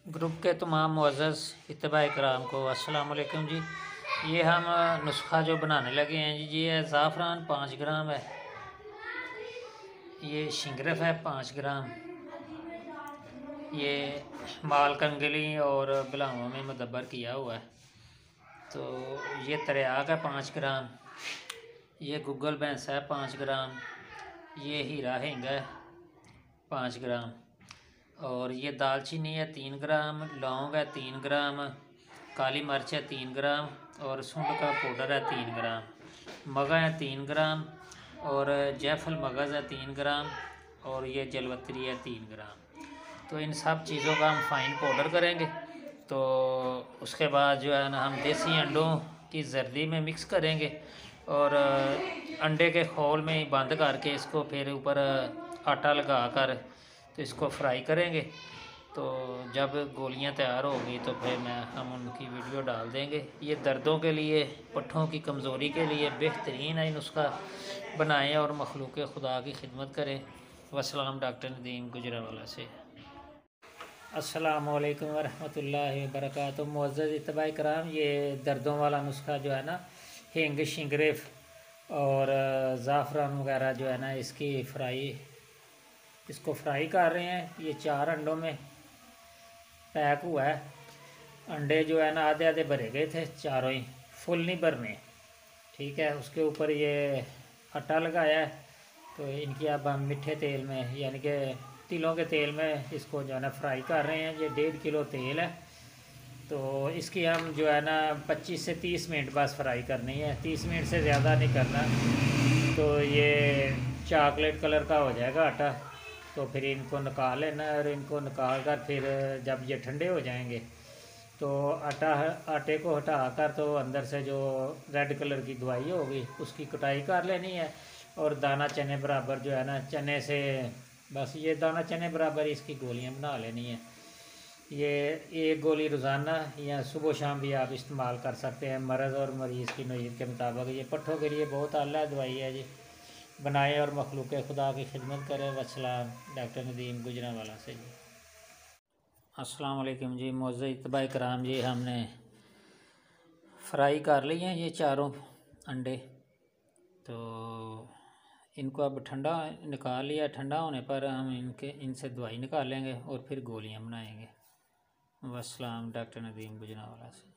Group के तमाम मुअज़्ज़ज़ इत्तबा कराम को अस्सलाम वालेकुम जी। ये हम नुस्खा जो बनाने लगे हैं जी, ये ज़ाफ़रान 5 ग्राम है, ये शिंगरफ है 5 ग्राम, ये माल कंगली और बिलावों में मदब्बर किया हुआ है, तो ये तरियाक है 5 ग्राम, ये गूगल भैंस है 5 ग्राम, ये हीरा हिंग है 5 ग्राम, और ये दालचीनी है 3 ग्राम, लौंग है 3 ग्राम, काली मिर्च है 3 ग्राम और सूंड का पाउडर है 3 ग्राम, मगा है 3 ग्राम और जायफल मगज़ है 3 ग्राम और ये जलवत्री है 3 ग्राम। तो इन सब चीज़ों का हम फाइन पाउडर करेंगे। तो उसके बाद जो है ना हम देसी अंडों की जर्दी में मिक्स करेंगे और अंडे के खोल में ही बंद करके इसको फिर ऊपर आटा लगा कर तो इसको फ्राई करेंगे। तो जब गोलियां तैयार होगी तो फिर हम उनकी वीडियो डाल देंगे। ये दर्दों के लिए, पट्ठों की कमज़ोरी के लिए बेहतरीन है नुस्खा, बनाएं और मखलूक खुदा की खिदमत करें। वस्सलाम, डॉक्टर नदीम गुजरावाला से। अस्सलाम वालेकुम वरहमतुल्लाहि वबरकातुहू। मुअज़्ज़ज़ इत्तबा कराम, ये दर्दों वाला नुस्खा जो है ना, हिंग, शिंगरेफ और ज़ाफ़रान वगैरह जो है ना, इसको फ्राई कर रहे हैं। ये 4 अंडों में पैक हुआ है। अंडे जो है ना आधे आधे भरे गए थे, चारों ही फुल नहीं भरने, ठीक है। उसके ऊपर ये आटा लगाया है। तो इनकी अब हम मीठे तेल में यानी कि तिलों के तेल में इसको जो है ना फ्राई कर रहे हैं। ये 1.5 किलो तेल है, तो इसकी हम जो है ना 25 से 30 मिनट बस फ्राई करनी है, 30 मिनट से ज़्यादा नहीं करना। तो ये चॉकलेट कलर का हो जाएगा आटा। तो फिर इनको निकाल लेना और इनको निकाल कर फिर जब ये ठंडे हो जाएंगे तो आटे को हटा कर तो अंदर से जो रेड कलर की दवाई होगी उसकी कुटाई कर लेनी है। और दाना चने बराबर जो है ना, चने से बस ये दाना चने बराबर इसकी गोलियां बना लेनी है। ये एक गोली रोज़ाना या सुबह शाम भी आप इस्तेमाल कर सकते हैं, मर्ज़ और मरीज़ की नोयत के मुताबिक। ये पट्ठों के लिए बहुत आला दवाई है जी। बनाएं और मखलूक खुदा की खिदमत करें। वस्सलाम, डॉक्टर नदीम गुजरावाला से जी। अस्सलाम वालेकुम जी। मुअज़्ज़ज़ इत्तबा कराम जी, हमने फ्राई कर लिए हैं ये चारों अंडे। तो इनको अब ठंडा निकाल लिया। ठंडा होने पर हम इनसे दवाई निकालेंगे और फिर गोलियां बनाएंगे। वस्सलाम, डॉक्टर नदीम गुजरावाला से।